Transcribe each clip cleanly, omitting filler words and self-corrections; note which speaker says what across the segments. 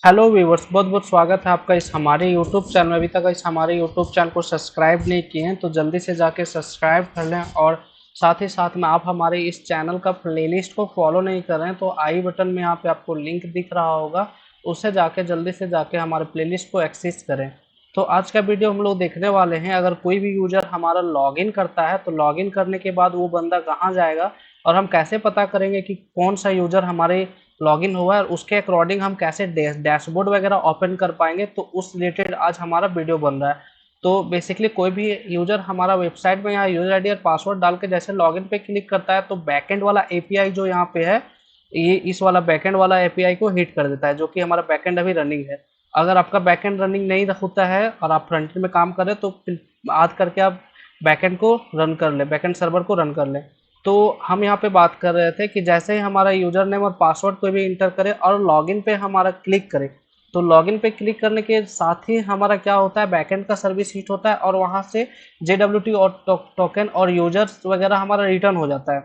Speaker 1: Hello viewers, बहुत बहुत स्वागत है आपका इस हमारे यूट्यूब चैनल में। अभी तक इस हमारे यूट्यूब चैनल को सब्सक्राइब नहीं किए हैं तो जल्दी से जाके सब्सक्राइब कर लें। और साथ ही साथ में आप हमारे इस चैनल का प्लेलिस्ट को फॉलो नहीं कर रहे हैं तो आई बटन में यहाँ पे आपको लिंक दिख रहा होगा, उससे जाके जल्दी से जाके हमारे प्लेलिस्ट को एक्सेस करें। तो आज का वीडियो हम लोग देखने वाले हैं, अगर कोई भी यूजर हमारा लॉगिन करता है तो लॉगिन करने के बाद वो बंदा कहाँ जाएगा और हम कैसे पता करेंगे कि कौन सा यूजर हमारे लॉगिन हुआ है और उसके अकॉर्डिंग हम कैसे डैशबोर्ड वगैरह ओपन कर पाएंगे। तो उस रिलेटेड आज हमारा वीडियो बन रहा है। तो बेसिकली कोई भी यूजर हमारा वेबसाइट में यहाँ यूजर आईडी और पासवर्ड डाल के जैसे लॉगिन पे क्लिक करता है तो बैकएंड वाला एपीआई जो यहाँ पे है, ये इस वाला बैकएंड वाला एपीआई को हिट कर देता है, जो कि हमारा बैकएंड अभी रनिंग है। अगर आपका बैकएंड रनिंग नहीं होता है और आप फ्रंट एंड में काम कर रहे हैं तो आज करके आप बैकएंड को रन कर ले, बैकएंड सर्वर को रन कर ले। तो हम यहाँ पे बात कर रहे थे कि जैसे ही हमारा यूजर नेम और पासवर्ड कोई भी इंटर करे और लॉगिन पे हमारा क्लिक करे, तो लॉगिन पे क्लिक करने के साथ ही हमारा क्या होता है, बैकएंड का सर्विस हिट होता है और वहाँ से JWT और टोकन और यूजर्स वगैरह हमारा रिटर्न हो जाता है।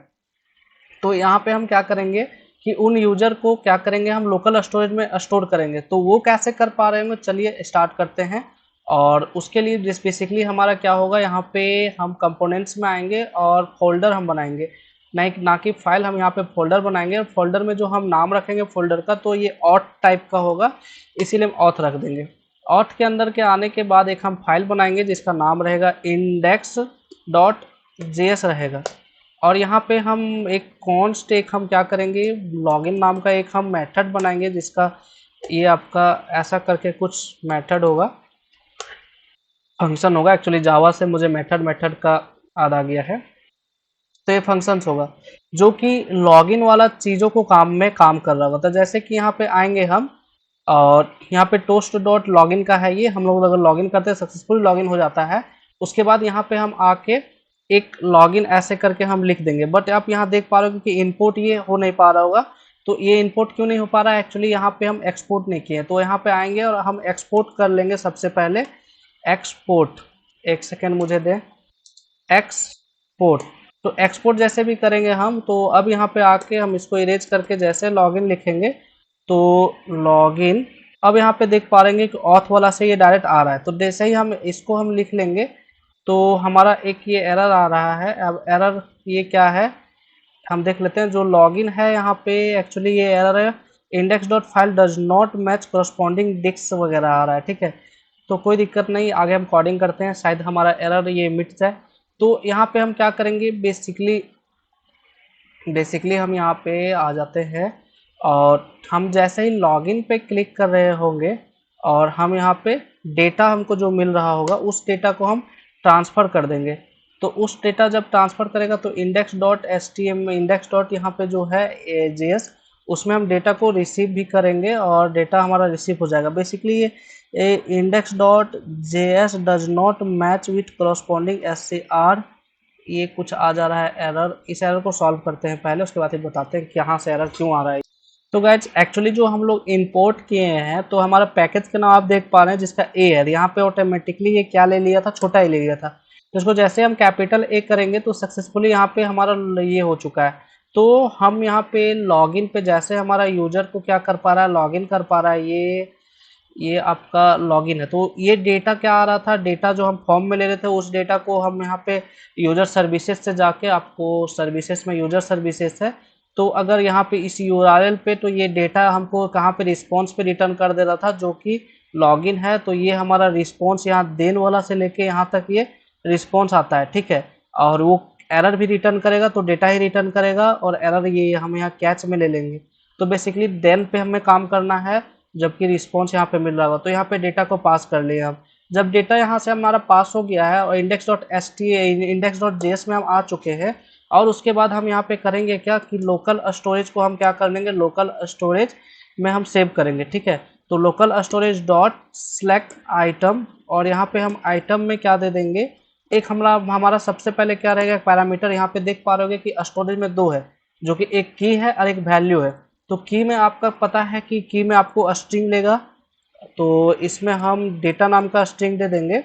Speaker 1: तो यहाँ पे हम क्या करेंगे कि उन यूजर को क्या करेंगे, हम लोकल स्टोरेज में स्टोर करेंगे। तो वो कैसे कर पा रहे होंगे, चलिए स्टार्ट करते हैं। और उसके लिए बेसिकली हमारा क्या होगा, यहाँ पे हम कंपोनेंट्स में आएंगे और फोल्डर हम बनाएंगे, नहीं ना कि फाइल। हम यहाँ पे फोल्डर बनाएंगे और फोल्डर में जो हम नाम रखेंगे फोल्डर का, तो ये ऑथ टाइप का होगा, इसीलिए हम ऑथ रख देंगे। ऑथ के अंदर के आने के बाद एक हम फाइल बनाएंगे जिसका नाम रहेगा index.js रहेगा। और यहाँ पे हम एक कॉन्स्ट एक हम क्या करेंगे, लॉगिन नाम का एक हम मेथड बनाएंगे, जिसका ये आपका ऐसा करके कुछ मेथड होगा, फंक्शन होगा। एक्चुअली जावा से मुझे मेथड मेथड का याद आ गया है। तो ये फंक्शंस होगा जो कि लॉगिन वाला चीज़ों को काम कर रहा होगा। तो जैसे कि यहाँ पे आएंगे हम और यहाँ पे टोस्ट डॉट लॉगिन का है, ये हम लोग अगर लॉगिन करते हैं सक्सेसफुल लॉगिन हो जाता है। उसके बाद यहाँ पे हम आके एक लॉगिन ऐसे करके हम लिख देंगे। बट आप यहाँ देख पा रहे हो कि इनपुट ये हो नहीं पा रहा होगा। तो ये इनपुट क्यों नहीं हो पा रहा है, एक्चुअली यहाँ पे हम एक्सपोर्ट नहीं किए। तो यहाँ पे आएंगे और हम एक्सपोर्ट कर लेंगे। सबसे पहले एक्सपोर्ट, एक सेकेंड मुझे दें, एक्सपोर्ट। तो एक्सपोर्ट जैसे भी करेंगे हम, तो अब यहाँ पे आके हम इसको इरेज करके जैसे लॉगिन लिखेंगे तो लॉगिन, अब यहाँ पे देख पा रहेंगे कि ऑथ वाला से ये डायरेक्ट आ रहा है। तो जैसे ही हम इसको हम लिख लेंगे तो हमारा एक ये एरर आ रहा है। अब एरर ये क्या है हम देख लेते हैं। जो लॉगिन है यहाँ पे एक्चुअली ये एरर है, index dot file does not match corresponding disk वगैरह आ रहा है, ठीक है। तो कोई दिक्कत नहीं, आगे हम कोडिंग करते हैं, शायद हमारा एरर ये मिट जाए। तो यहाँ पे हम क्या करेंगे, बेसिकली हम यहाँ पे आ जाते हैं और हम जैसे ही लॉगिन पे क्लिक कर रहे होंगे और हम यहाँ पे डेटा हमको जो मिल रहा होगा उस डेटा को हम ट्रांसफ़र कर देंगे। तो उस डेटा जब ट्रांसफ़र करेगा तो index dot S T M, index dot यहाँ पे जो है JS, उसमें हम डेटा को रिसीव भी करेंगे और डेटा हमारा रिसीव हो जाएगा। बेसिकली ये index dot JS does not match with corresponding SCR, ये कुछ आ जा रहा है एरर। इस एरर को सॉल्व करते हैं पहले, उसके बाद ही बताते हैं कि यहाँ से एरर क्यों आ रहा है। तो गाइज एक्चुअली जो हम लोग इंपोर्ट किए हैं, तो हमारा पैकेज का नाम आप देख पा रहे हैं जिसका ए है। यहाँ पे ऑटोमेटिकली ये क्या ले लिया था, छोटा ही ले लिया था। तो इसको जैसे हम कैपिटल ए करेंगे तो सक्सेसफुली यहाँ पे हमारा ये हो चुका है। तो हम यहाँ पे लॉगिन पे जैसे हमारा यूजर को क्या कर पा रहा है, लॉगिन कर पा रहा है, ये आपका लॉगिन है। तो ये डेटा क्या आ रहा था, डेटा जो हम फॉर्म में ले रहे थे उस डेटा को हम यहाँ पे यूजर सर्विसेज से जाके, आपको सर्विसेज में यूजर सर्विसेज है, तो अगर यहाँ पे इस यूआरएल पे, तो ये डेटा हमको कहाँ पे रिस्पॉन्स पे रिटर्न कर दे रहा था जो कि लॉगिन है। तो ये हमारा रिस्पॉन्स यहाँ देन वाला से लेके यहाँ तक ये रिस्पॉन्स आता है, ठीक है। और वो एरर भी रिटर्न करेगा तो डेटा ही रिटर्न करेगा और एरर ये हम यहाँ कैच में ले लेंगे। तो बेसिकली देन पे हमें काम करना है जबकि रिस्पॉन्स यहाँ पे मिल रहा होगा। तो यहाँ पे डेटा को पास कर लिया हम। जब डेटा यहाँ से हमारा पास हो गया है और index.js में हम आ चुके हैं, और उसके बाद हम यहाँ पे करेंगे क्या कि लोकल स्टोरेज को हम क्या कर लेंगे, लोकल स्टोरेज में हम सेव करेंगे, ठीक है। तो local storage dot select item, और यहाँ पे हम आइटम में क्या दे देंगे, एक हमारा सबसे पहले क्या रहेगा, पैरामीटर। यहाँ पे देख पा रहे हो कि स्टोरेज में दो है, जो कि एक की है और एक वैल्यू है। तो की में आपका पता है कि की में आपको स्ट्रिंग लेगा, तो इसमें हम डेटा नाम का स्ट्रिंग दे देंगे।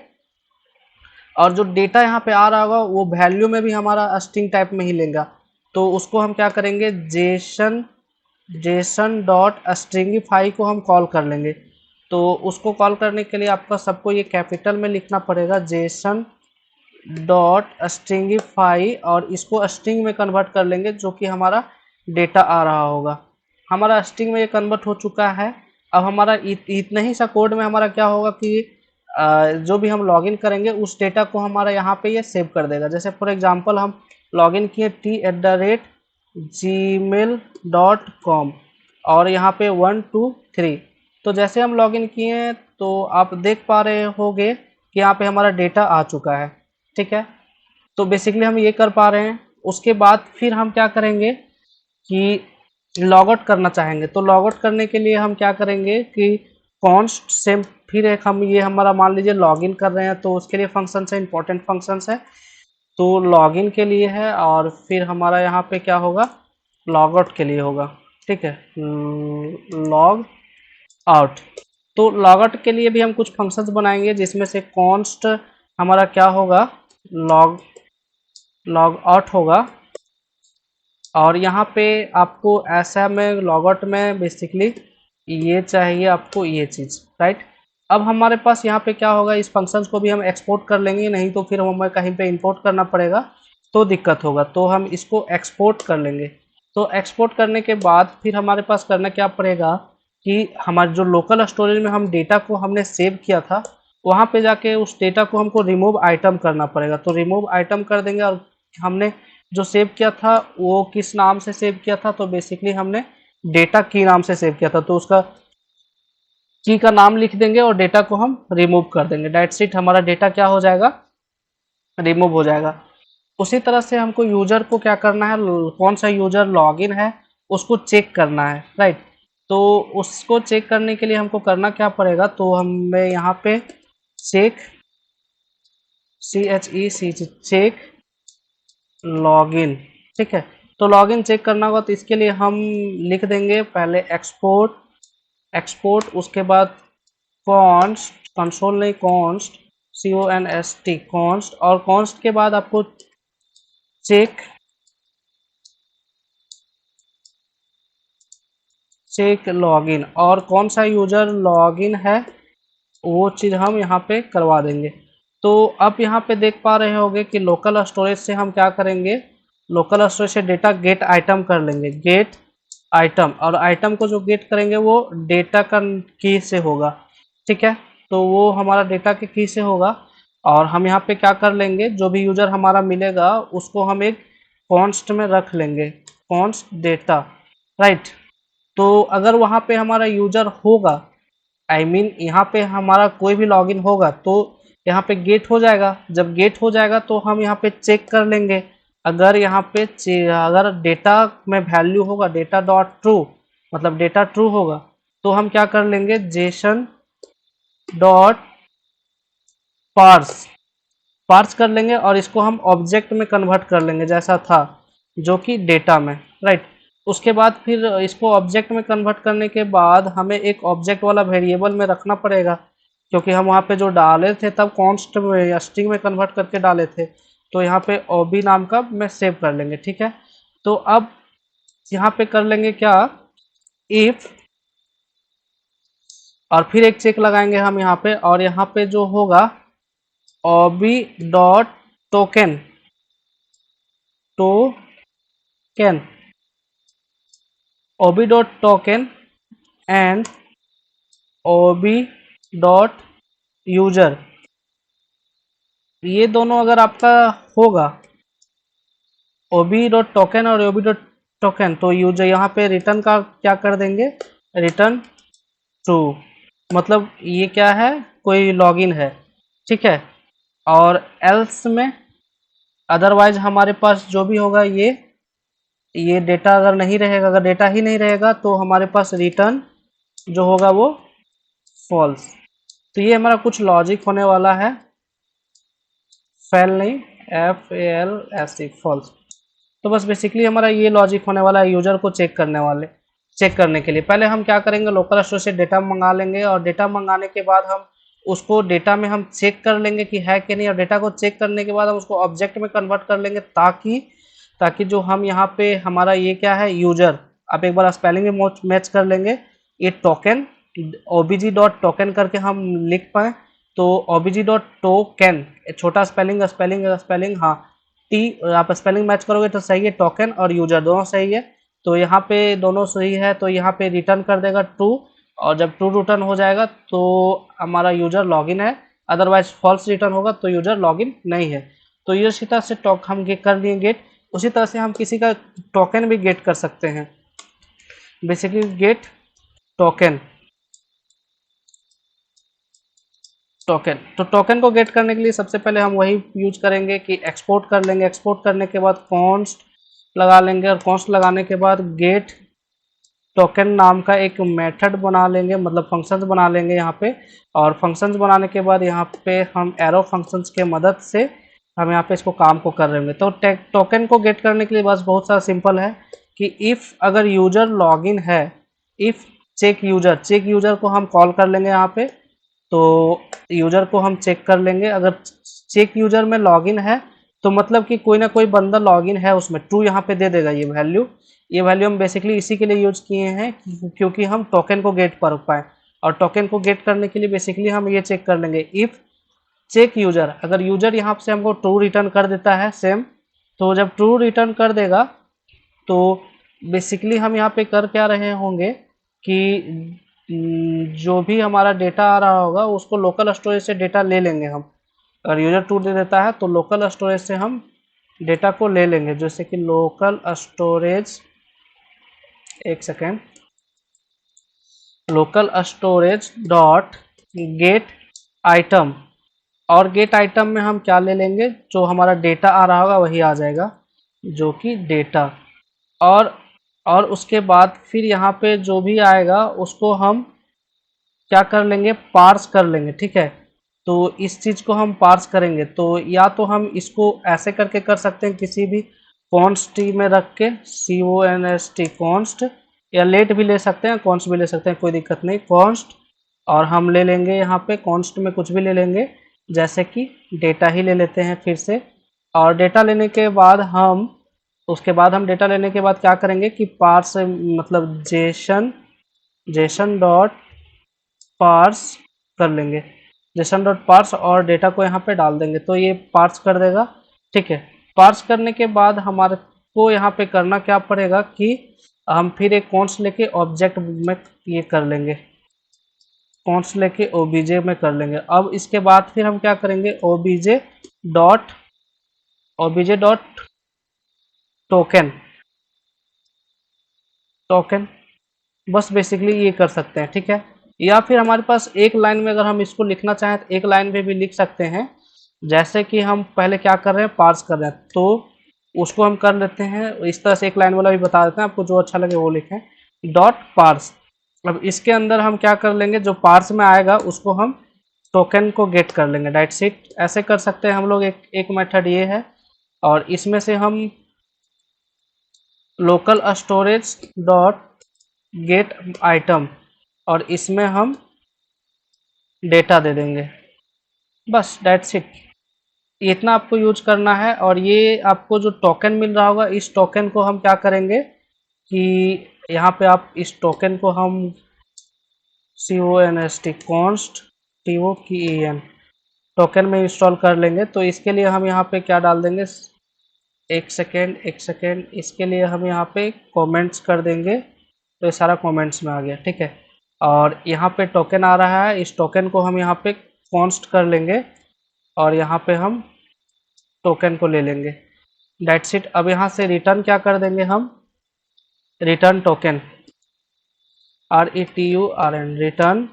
Speaker 1: और जो डेटा यहाँ पे आ रहा होगा वो वैल्यू में भी हमारा स्ट्रिंग टाइप में ही लेगा। तो उसको हम क्या करेंगे, जेसन जेसन डॉट स्ट्रिंगिफाई को हम कॉल कर लेंगे। तो उसको कॉल करने के लिए आपका सबको ये कैपिटल में लिखना पड़ेगा, जेसन डॉट स्ट्रिंगिफाई, और इसको स्ट्रिंग में कन्वर्ट कर लेंगे जो कि हमारा डेटा आ रहा होगा। हमारा स्ट्रिंग में ये कन्वर्ट हो चुका है। अब हमारा इतना ही सा कोड में हमारा क्या होगा कि जो भी हम लॉगिन करेंगे उस डेटा को हमारा यहाँ पे ये सेव कर देगा। जैसे फॉर एग्जांपल हम लॉगिन किए t@gmail.com और यहाँ पे 1 2 3। तो जैसे हम लॉगिन किए तो आप देख पा रहे होंगे कि यहाँ पे हमारा डेटा आ चुका है। ठीक है, तो बेसिकली हम ये कर पा रहे हैं। उसके बाद फिर हम क्या करेंगे कि लॉग आउट करना चाहेंगे। तो लॉग आउट करने के लिए हम क्या करेंगे कि कॉन्स्ट सेम, फिर एक हम ये हमारा मान लीजिए लॉगिन कर रहे हैं तो उसके लिए फंक्शन है, इंपॉर्टेंट फंक्शन है। तो लॉगिन के लिए है और फिर हमारा यहाँ पे क्या होगा, लॉग आउट के लिए होगा। ठीक है, लॉग आउट। तो लॉग आउट के लिए भी हम कुछ फंक्शंस बनाएंगे जिसमें से कॉन्स्ट हमारा क्या होगा, लॉग आउट होगा। और यहाँ पे आपको ऐसा में लॉग आउट में बेसिकली ये चाहिए आपको ये चीज़, राइट। अब हमारे पास यहाँ पे क्या होगा, इस फंक्शंस को भी हम एक्सपोर्ट कर लेंगे, नहीं तो फिर हमें कहीं पे इंपोर्ट करना पड़ेगा तो दिक्कत होगा। तो हम इसको एक्सपोर्ट कर लेंगे। तो एक्सपोर्ट करने के बाद फिर हमारे पास करना क्या पड़ेगा कि हमारे जो लोकल स्टोरेज में हम डेटा को हमने सेव किया था वहाँ पे जाके उस डेटा को हमको रिमूव आइटम करना पड़ेगा। तो रिमूव आइटम कर देंगे। और हमने जो सेव किया था वो किस नाम से सेव किया था, तो बेसिकली हमने डेटा की नाम से सेव किया था। तो उसका की का नाम लिख देंगे और डेटा को हम रिमूव कर देंगे। दैट्स इट, हमारा डेटा क्या हो जाएगा, रिमूव हो जाएगा। उसी तरह से हमको यूजर को क्या करना है, कौन सा यूजर लॉगिन है उसको चेक करना है, राइट। तो उसको चेक करने के लिए हमको करना क्या पड़ेगा, तो हमें यहाँ पे चेक चेक लॉगिन, ठीक है। तो लॉगिन चेक करना होगा तो इसके लिए हम लिख देंगे पहले एक्सपोर्ट, उसके बाद कॉन्स्ट, कंसोल नहीं कॉन्स्ट, CONST कॉन्स्ट, और कॉन्स्ट के बाद आपको चेक लॉगिन, और कौन सा यूजर लॉगिन है वो चीज़ हम यहाँ पे करवा देंगे। तो अब यहाँ पे देख पा रहे होंगे कि लोकल स्टोरेज से हम क्या करेंगे, लोकल स्टोरेज से डेटा गेट आइटम कर लेंगे, गेट आइटम, और आइटम को जो गेट करेंगे वो डेटा का की से होगा। ठीक है, तो वो हमारा डेटा के की से होगा। और हम यहाँ पे क्या कर लेंगे, जो भी यूजर हमारा मिलेगा उसको हम एक कॉन्स्ट में रख लेंगे, कॉन्स्ट डेटा, राइट। तो अगर वहाँ पे हमारा यूजर होगा, आई मीन यहाँ पे हमारा कोई भी लॉगिन होगा तो यहाँ पे गेट हो जाएगा। जब गेट हो जाएगा तो हम यहाँ पे चेक कर लेंगे। अगर यहाँ पे अगर डेटा में वैल्यू होगा, डेटा डॉट ट्रू, मतलब डेटा ट्रू होगा, तो हम क्या कर लेंगे, जेसन डॉट पार्स, पार्स कर लेंगे और इसको हम ऑब्जेक्ट में कन्वर्ट कर लेंगे जैसा था जो कि डेटा में, राइट। उसके बाद फिर इसको ऑब्जेक्ट में कन्वर्ट करने के बाद हमें एक ऑब्जेक्ट वाला वेरिएबल में रखना पड़ेगा, क्योंकि हम वहाँ पे जो डाले थे तब कॉन्स्ट में या स्ट्रिंग में कन्वर्ट करके डाले थे। तो यहाँ पे ओबी नाम का मैं सेव कर लेंगे, ठीक है। तो अब यहाँ पे कर लेंगे क्या, इफ, और फिर एक चेक लगाएंगे हम यहाँ पे, और यहाँ पे जो होगा OB dot token, token, OB dot token and OB dot user, ये दोनों अगर आपका होगा, ओबी डॉट टोकन और ओबी डॉट टोकन, तो यूजर यहाँ पे रिटर्न का क्या कर देंगे, रिटर्न ट्रू, मतलब ये क्या है, कोई लॉगिन है, ठीक है। और एल्स में अदरवाइज हमारे पास जो भी होगा ये डेटा अगर नहीं रहेगा, अगर डेटा ही नहीं रहेगा तो हमारे पास रिटर्न जो होगा वो फॉल्स। तो ये हमारा कुछ लॉजिक होने वाला है, फेल नहीं, FALS फॉल्स। तो बस बेसिकली हमारा ये लॉजिक होने वाला है यूजर को चेक करने के लिए। पहले हम क्या करेंगे, लोकल स्टोर से डेटा मंगा लेंगे, और डेटा मंगाने के बाद हम उसको डेटा में हम चेक कर लेंगे कि है कि नहीं, और डेटा को चेक करने के बाद हम उसको ऑब्जेक्ट में कन्वर्ट कर लेंगे ताकि जो हम यहाँ पे हमारा ये क्या है, यूजर, आप एक बार स्पेलिंग में मैच कर लेंगे, ये टोकन obg डॉट टोकन करके हम लिख पाए तो obg डॉट टोकन, छोटा स्पेलिंग स्पेलिंग स्पेलिंग, हाँ टी, आप स्पेलिंग मैच करोगे तो सही है, टोकन और यूजर दोनों सही है। तो यहाँ पे दोनों सही है, तो यहाँ पे रिटर्न कर देगा ट्रू, और जब ट्रू रिटर्न हो जाएगा तो हमारा यूजर लॉगिन है, अदरवाइज फॉल्स रिटर्न होगा तो यूजर लॉगिन नहीं है। तो ये इसी तरह से टॉक हम कर लिए गेट। उसी तरह से हम किसी का टोकन भी गेट कर सकते हैं, बेसिकली गेट टोकन। टोकन, तो टोकन को गेट करने के लिए सबसे पहले हम वही यूज करेंगे कि एक्सपोर्ट कर लेंगे। एक्सपोर्ट करने के बाद कॉन्स्ट लगा लेंगे, और कॉन्स्ट लगाने के बाद गेट टोकन नाम का एक मेथड बना लेंगे, मतलब फंक्शंस बना लेंगे यहाँ पे। और फंक्शंस बनाने के बाद यहाँ पे हम एरो फंक्शंस के मदद से हम यहाँ पे इसको काम को कर लेंगे। तो टोकन को गेट करने के लिए बस बहुत सारा सिंपल है कि इफ़ अगर यूजर लॉगिन है, if check user, check user को हम कॉल कर लेंगे यहाँ पे। तो यूजर को हम चेक कर लेंगे, अगर चेक यूजर में लॉगिन है तो मतलब कि कोई ना कोई बंदा लॉगिन है उसमें, ट्रू यहाँ पे दे देगा ये वैल्यू। ये वैल्यू हम बेसिकली इसी के लिए यूज किए हैं क्योंकि हम टोकन को गेट कर पाए। और टोकन को गेट करने के लिए बेसिकली हम ये चेक कर लेंगे, इफ़ चेक यूजर, अगर यूजर यहाँ से हमको ट्रू रिटर्न कर देता है सेम, तो जब ट्रू रिटर्न कर देगा तो बेसिकली हम यहाँ पे कर क्या रहे होंगे कि जो भी हमारा डेटा आ रहा होगा उसको लोकल स्टोरेज से डेटा ले लेंगे हम। अगर यूजर ट्रू दे देता है तो लोकल स्टोरेज से हम डेटा को ले लेंगे, जैसे कि लोकल स्टोरेज, एक second, local storage dot gate item. और गेट आइटम में हम क्या ले लेंगे, जो हमारा डेटा आ रहा होगा वही आ जाएगा, जो कि डेटा। और और उसके बाद फिर यहाँ पे जो भी आएगा उसको हम क्या कर लेंगे, पार्स कर लेंगे, ठीक है। तो इस चीज़ को हम पार्स करेंगे, तो या तो हम इसको ऐसे करके कर सकते हैं, किसी भी कॉन्स्ट में रख के, CONST कॉन्स्ट, या लेट भी ले सकते हैं, कॉन्स्ट भी ले सकते हैं, कोई दिक्कत नहीं, कॉन्स्ट। और हम ले लेंगे यहाँ पे कॉन्स्ट में कुछ भी ले लेंगे, जैसे कि डेटा ही ले लेते हैं फिर से। और डेटा लेने के बाद हम, उसके बाद हम डेटा लेने के बाद क्या करेंगे कि पार्स, मतलब जेसन डॉट पार्स कर लेंगे, जेसन डॉट पार्स, और डेटा को यहाँ पे डाल देंगे तो ये पार्स कर देगा, ठीक है। पार्स करने के बाद हमारे को यहाँ पे करना क्या पड़ेगा कि हम फिर एक कॉन्स्ट लेके ऑब्जेक्ट में ये कर लेंगे, कॉन्स्ट लेके ओबीजे में कर लेंगे। अब इसके बाद फिर हम क्या करेंगे, ओबीजे डॉट टोकन, टोकन, बस बेसिकली ये कर सकते हैं, ठीक है। या फिर हमारे पास एक लाइन में अगर हम इसको लिखना चाहें तो एक लाइन में भी लिख सकते हैं, जैसे कि हम पहले क्या कर रहे हैं, पार्स कर रहे हैं, तो उसको हम कर लेते हैं इस तरह से। एक लाइन वाला भी बता देते हैं आपको, जो अच्छा लगे वो लिखें, डॉट पार्स। अब इसके अंदर हम क्या कर लेंगे, जो पार्स में आएगा उसको हम टोकन को गेट कर लेंगे, दैट्स इट। ऐसे कर सकते हैं हम लोग, एक मेथड ये है। और इसमें से हम local storage dot gate item, और इसमें हम डेटा दे देंगे, बस दैट्स इट। इतना आपको यूज करना है। और ये आपको जो टोकन मिल रहा होगा, इस टोकन को हम क्या करेंगे कि यहाँ पे आप इस टोकन को हम CONST कॉन्स्ट TOKEN टोकन में इंस्टॉल कर लेंगे। तो इसके लिए हम यहाँ पे क्या डाल देंगे, एक सेकेंड, इसके लिए हम यहाँ पे कमेंट्स कर देंगे, तो ये सारा कमेंट्स में आ गया, ठीक है। और यहाँ पे टोकन आ रहा है, इस टोकन को हम यहाँ पे कॉन्स्ट कर लेंगे, और यहाँ पे हम टोकन को ले लेंगे, दैट्स इट। अब यहाँ से रिटर्न क्या कर देंगे हम, return token, RETURN, return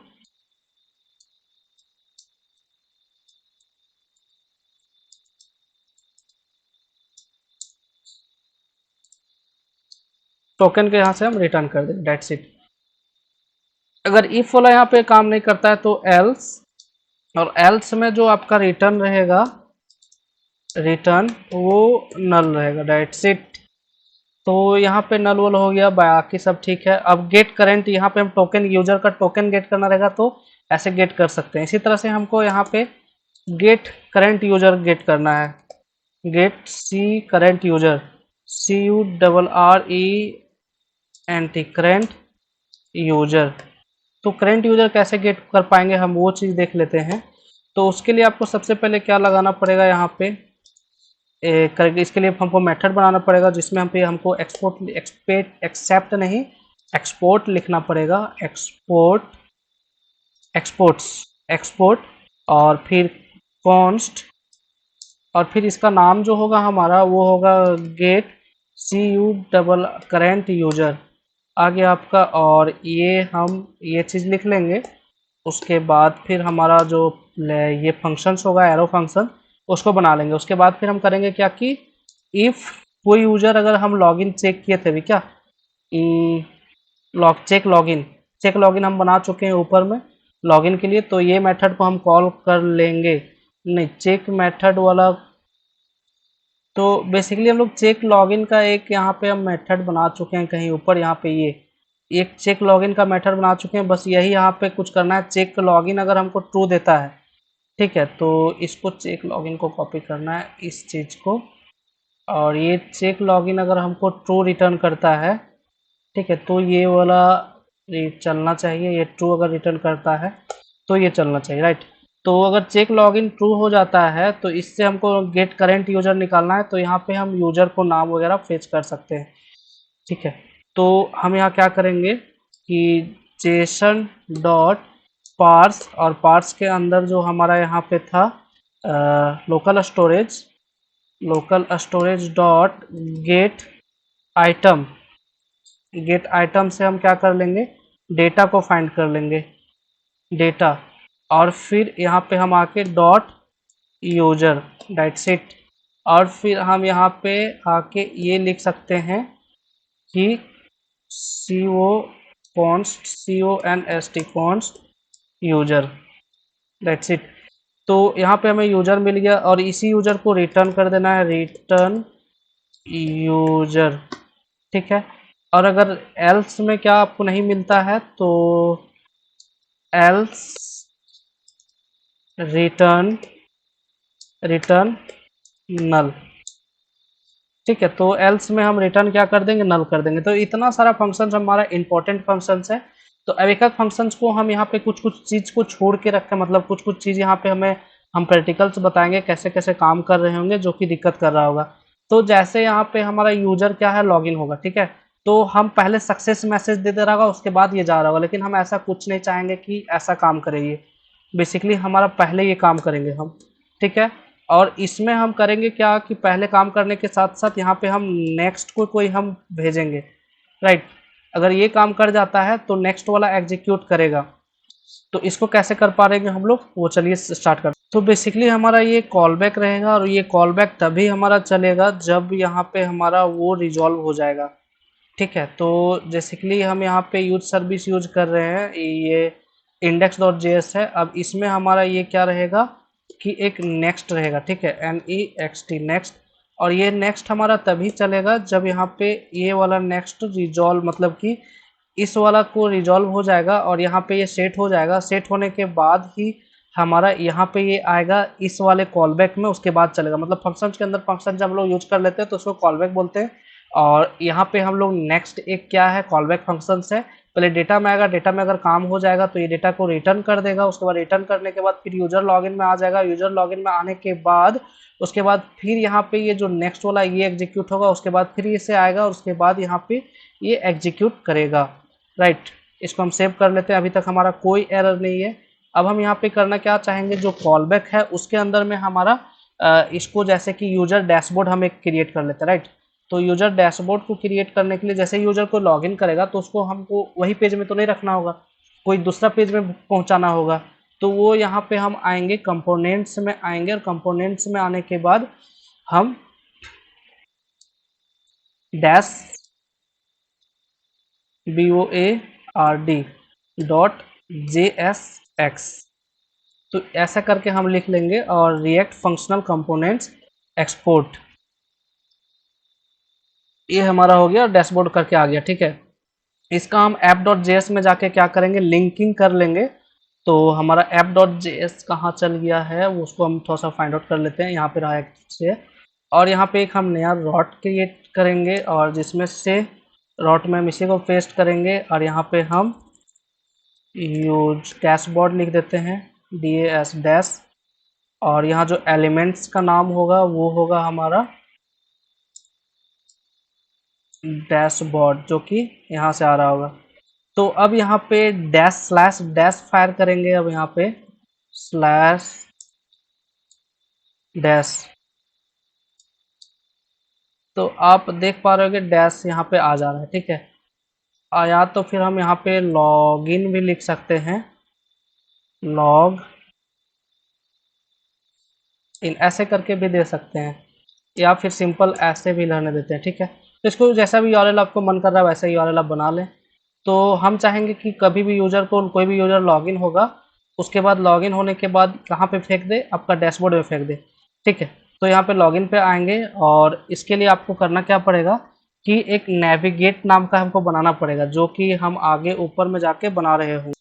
Speaker 1: token के यहाँ से हम रिटर्न कर देंगे, दैट्स इट। अगर इफ वाला यहाँ पे काम नहीं करता है तो एल्स, और एल्स में जो आपका रिटर्न रहेगा, रिटर्न वो नल रहेगा, दैट्स इट। तो यहाँ पे नल वल हो गया, बाकी सब ठीक है। अब गेट करेंट, यहाँ पे हम टोकन, यूजर का टोकन गेट करना रहेगा तो ऐसे गेट कर सकते हैं। इसी तरह से हमको यहाँ पे गेट करेंट यूजर गेट करना है, get C current user, CURRENT anti current user. तो करंट यूजर कैसे गेट कर पाएंगे हम वो चीज़ देख लेते हैं। तो उसके लिए आपको सबसे पहले क्या लगाना पड़ेगा यहाँ पे करके, इसके लिए हमको मेथड बनाना पड़ेगा जिसमें हमको एक्सपोर्ट एक्सेप्ट नहीं एक्सपोर्ट लिखना पड़ेगा। एक्सपोर्ट एक्सपोर्ट्स एक्सपोर्ट और फिर कॉन्स्ट और फिर इसका नाम जो होगा हमारा वो होगा गेट सी यू डबल करेंट यूजर आगे आपका। और ये चीज़ लिख लेंगे। उसके बाद फिर हमारा जो ये फंक्शंस होगा एरो फंक्शन उसको बना लेंगे। उसके बाद फिर हम करेंगे क्या कि इफ़ कोई यूजर अगर हम लॉगिन चेक किए थे अभी क्या चेक लॉगिन हम बना चुके हैं ऊपर में लॉगिन के लिए। तो ये मेथड को हम कॉल कर लेंगे। नहीं, चेक मेथड वाला तो बेसिकली हम लोग चेक लॉगिन का एक यहाँ पे हम मेथड बना चुके हैं कहीं ऊपर। यहाँ पे ये एक चेक लॉगिन का मेथड बना चुके हैं। बस यही यहाँ पे कुछ करना है। चेक लॉगिन अगर हमको ट्रू देता है, ठीक है, तो इसको चेक लॉगिन को कॉपी करना है इस चीज़ को। और ये चेक लॉगिन अगर हमको ट्रू रिटर्न करता है, ठीक है, तो ये वाला ये चलना चाहिए। ये ट्रू अगर रिटर्न करता है तो ये चलना चाहिए, राइट। तो अगर चेक लॉगिन ट्रू हो जाता है तो इससे हमको गेट करेंट यूजर निकालना है। तो यहाँ पे हम यूजर को नाम वगैरह फेच कर सकते हैं, ठीक है। तो हम यहाँ क्या करेंगे कि जेसन डॉट पार्स और पार्स के अंदर जो हमारा यहाँ पे था local storage dot gate item gate item से हम क्या कर लेंगे डेटा को फाइंड कर लेंगे डेटा। और फिर यहाँ पे हम आके डॉट यूजर दैट्स इट। और फिर हम यहाँ पे आके ये लिख सकते हैं कि const यूजर दैट्स इट। तो यहाँ पे हमें यूजर मिल गया और इसी यूजर को रिटर्न कर देना है रिटर्न यूजर, ठीक है। और अगर एल्स में क्या आपको नहीं मिलता है तो एल्स रिटर्न नल, ठीक है। तो एल्स में हम रिटर्न क्या कर देंगे नल कर देंगे। तो इतना सारा फंक्शंस हमारा इंपॉर्टेंट फंक्शंस है। तो अब एक एक फंक्शंस को हम यहाँ पे कुछ कुछ चीज़ को छोड़ के रखें, मतलब कुछ कुछ चीज़ यहाँ पे हमें हम प्रैक्टिकल्स बताएंगे कैसे कैसे काम कर रहे होंगे जो कि दिक्कत कर रहा होगा। तो जैसे यहाँ पे हमारा यूजर क्या है लॉगिन होगा, ठीक है, तो हम पहले सक्सेस मैसेज दे दे रहा होगा उसके बाद ये जा रहा होगा। लेकिन हम ऐसा कुछ नहीं चाहेंगे कि ऐसा काम करे ये। बेसिकली हमारा पहले ये काम करेंगे हम, ठीक है। और इसमें हम करेंगे क्या कि पहले काम करने के साथ साथ यहाँ पे हम नेक्स्ट को कोई हम भेजेंगे, राइट। अगर ये काम कर जाता है तो नेक्स्ट वाला एग्जीक्यूट करेगा। तो इसको कैसे कर पा रहे हम लोग वो चलिए स्टार्ट करते हैं। तो बेसिकली हमारा ये कॉल बैक रहेगा और ये कॉल बैक तभी हमारा चलेगा जब यहाँ पे हमारा वो रिजॉल्व हो जाएगा, ठीक है। तो बेसिकली हम यहाँ पे यूज सर्विस यूज कर रहे हैं, ये index.js है। अब इसमें हमारा ये क्या रहेगा कि एक नेक्स्ट रहेगा, ठीक है, next नेक्स्ट। और ये नेक्स्ट हमारा तभी चलेगा जब यहाँ पे ये वाला नेक्स्ट रिजॉल्व, मतलब कि इस वाला को रिजॉल्व हो जाएगा और यहाँ पे ये सेट हो जाएगा। सेट होने के बाद ही हमारा यहाँ पे ये आएगा इस वाले कॉल बैक में, उसके बाद चलेगा। मतलब फंक्शन के अंदर फंक्शन जब हम लोग यूज कर लेते हैं तो उसको कॉल बैक बोलते हैं। और यहाँ पे हम लोग नेक्स्ट एक क्या है कॉल बैक फंक्शन है। पहले डेटा में आएगा, डेटा में अगर काम हो जाएगा तो ये डेटा को रिटर्न कर देगा। उसके बाद रिटर्न करने के बाद फिर यूजर लॉगिन में आ जाएगा। यूजर लॉगिन में आने के बाद उसके बाद फिर यहाँ पे ये जो नेक्स्ट वाला ये एग्जीक्यूट होगा। उसके बाद फिर इसे आएगा और उसके बाद यहाँ पे ये एग्जीक्यूट करेगा, राइट। इसको हम सेव कर लेते हैं। अभी तक हमारा कोई एरर नहीं है। अब हम यहाँ पे करना क्या चाहेंगे, जो कॉल बैक है उसके अंदर में हमारा इसको जैसे कि यूजर डैशबोर्ड हम एक क्रिएट कर लेते हैं, राइट। तो यूजर डैशबोर्ड को क्रिएट करने के लिए जैसे यूजर को लॉगिन करेगा तो उसको हमको वही पेज में तो नहीं रखना होगा, कोई दूसरा पेज में पहुंचाना होगा। तो वो यहाँ पे हम आएंगे कंपोनेंट्स में आएंगे और कंपोनेंट्स में आने के बाद हम डैश board.jsx, तो ऐसा करके हम लिख लेंगे। और रिएक्ट फंक्शनल कंपोनेंट्स एक्सपोर्ट, ये हमारा हो गया, डैशबोर्ड करके आ गया, ठीक है। इसका हम app.js में जाके क्या करेंगे लिंकिंग कर लेंगे। तो हमारा app.js कहाँ चल गया है वो उसको हम थोड़ा सा फाइंड आउट कर लेते हैं। यहाँ पे रहा है। और यहाँ पे एक हम नया रॉट क्रिएट करेंगे और जिसमें से route में हम इसी को पेस्ट करेंगे और यहाँ पे हम यूज डैशबोर्ड लिख देते हैं, DAS डैश, और यहाँ जो एलिमेंट्स का नाम होगा वो होगा हमारा डैशबोर्ड, जो कि यहाँ से आ रहा होगा। तो अब यहाँ पे डैश स्लैश डैश फायर करेंगे। अब यहाँ पे स्लैश डैश, तो आप देख पा रहे हो कि डैश यहाँ पे आ जा रहा है, ठीक है। या तो फिर हम यहाँ पे लॉगिन भी लिख सकते हैं, लॉग इन ऐसे करके भी दे सकते हैं, या फिर सिंपल ऐसे भी रहने देते हैं, ठीक है। तो इसको जैसा भी यूआरएल आपको मन कर रहा है वैसा यूआरएल आप बना लें। तो हम चाहेंगे कि कभी भी यूज़र को, कोई भी यूज़र लॉगिन होगा उसके बाद लॉगिन होने के बाद कहाँ पे फेंक दे, आपका डैशबोर्ड में फेंक दे, ठीक है। तो यहाँ पे लॉगिन पे आएंगे और इसके लिए आपको करना क्या पड़ेगा कि एक नेविगेट नाम का हमको बनाना पड़ेगा, जो कि हम आगे ऊपर में जाके बना रहे हों।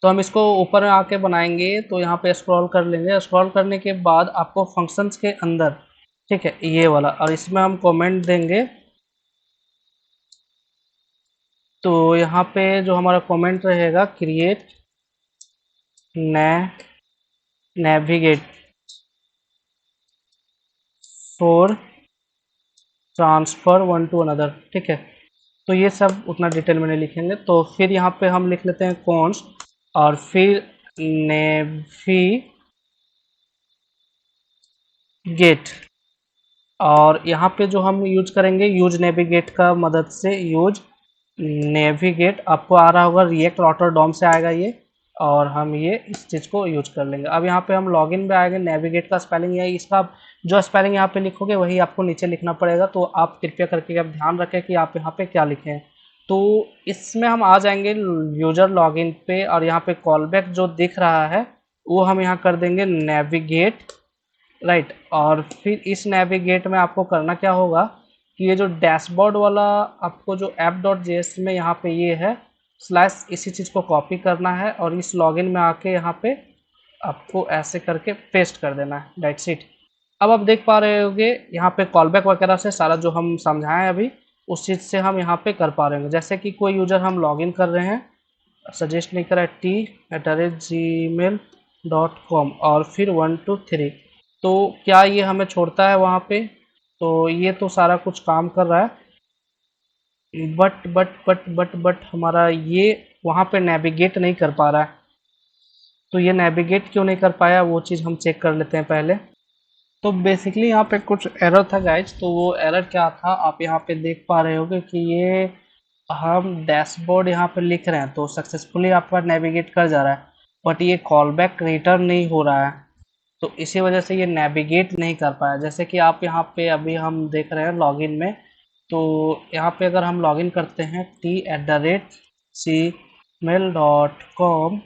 Speaker 1: तो हम इसको ऊपर में आके बनाएंगे। तो यहाँ पे स्क्रॉल कर लेंगे, स्क्रॉल करने के बाद आपको फंक्शंस के अंदर, ठीक है, ये वाला, और इसमें हम कमेंट देंगे। तो यहाँ पे जो हमारा कमेंट रहेगा, create navigate for transfer one two another, ठीक है। तो ये सब उतना डिटेल में नहीं लिखेंगे। तो फिर यहाँ पे हम लिख लेते हैं कॉन्स्ट और फिर नेविगेट, और यहाँ पे जो हम यूज करेंगे यूज नेविगेट का मदद से, यूज नेविगेट आपको आ रहा होगा रिएक्ट राउटर डॉम से आएगा ये, और हम ये इस चीज़ को यूज कर लेंगे। अब यहाँ पे हम लॉगिन में आएंगे, नेविगेट का स्पेलिंग है, इसका जो स्पेलिंग यहाँ पे लिखोगे वही आपको नीचे लिखना पड़ेगा। तो आप कृपया करके आप ध्यान रखें कि आप यहाँ पे क्या लिखें हैं। तो इसमें हम आ जाएंगे यूजर लॉगिन पे, और यहाँ पे कॉलबैक जो दिख रहा है वो हम यहाँ कर देंगे नेविगेट, राइट। और फिर इस नेविगेट में आपको करना क्या होगा कि ये जो डैशबोर्ड वाला आपको जो app.js में यहाँ पे ये है स्लैश, इसी चीज़ को कॉपी करना है और इस लॉगिन में आके यहाँ पे आपको ऐसे करके पेस्ट कर देना है, दैट्स इट। अब आप देख पा रहे होंगे यहाँ पे कॉलबैक वगैरह से सारा जो हम समझाएं अभी उस चीज़ से हम यहाँ पे कर पा रहे होंगे। जैसे कि कोई यूज़र हम लॉगिन कर रहे हैं, सजेस्ट नहीं करा, t@gmail.com और फिर 123, तो क्या ये हमें छोड़ता है वहाँ पे? तो ये तो सारा कुछ काम कर रहा है, बट हमारा ये वहाँ पे नेविगेट नहीं कर पा रहा है। तो ये नेविगेट क्यों नहीं कर पाया वो चीज़ हम चेक कर लेते हैं पहले। तो बेसिकली यहाँ पे कुछ एरर था गाइज। तो वो एरर क्या था आप यहाँ पे देख पा रहे होगे कि ये हम डैशबोर्ड यहाँ पे लिख रहे हैं तो सक्सेसफुली आपका नेविगेट कर जा रहा है, बट ये कॉलबैक रिटर्न नहीं हो रहा है। तो इसी वजह से ये नेविगेट नहीं कर पाया। जैसे कि आप यहाँ पे अभी हम देख रहे हैं लॉगिन में, तो यहाँ पे अगर हम लॉगिन करते हैं t@gmail.com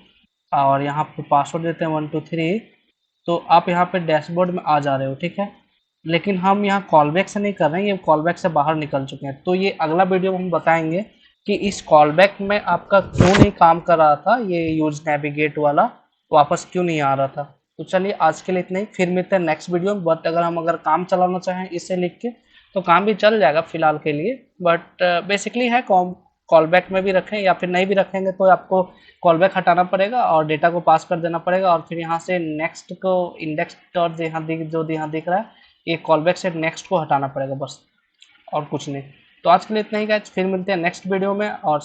Speaker 1: और यहाँ पे पासवर्ड देते हैं 123, तो आप यहाँ पे डैशबोर्ड में आ जा रहे हो, ठीक है। लेकिन हम यहाँ कॉलबैक से नहीं कर रहे हैं, ये कॉलबैक से बाहर निकल चुके हैं। तो ये अगला वीडियो में हम बताएंगे कि इस कॉलबैक में आपका क्यों नहीं काम कर रहा था, ये यूज नेविगेट वाला वापस क्यों नहीं आ रहा था। तो चलिए आज के लिए इतना ही, फिर मिलते हैं नेक्स्ट वीडियो में। बट अगर काम चलाना चाहें इसे लिख के तो काम भी चल जाएगा फिलहाल के लिए, बट बेसिकली है कॉलबैक में भी रखें या फिर नहीं भी रखेंगे तो आपको कॉलबैक हटाना पड़ेगा और डेटा को पास कर देना पड़ेगा, और फिर यहाँ से नेक्स्ट को इंडेक्स डॉट जो यहाँ दिख रहा है ये कॉलबैक से नेक्स्ट को हटाना पड़ेगा बस, और कुछ नहीं। तो आज के लिए इतना ही गाइस, फिर मिलते हैं नेक्स्ट वीडियो में और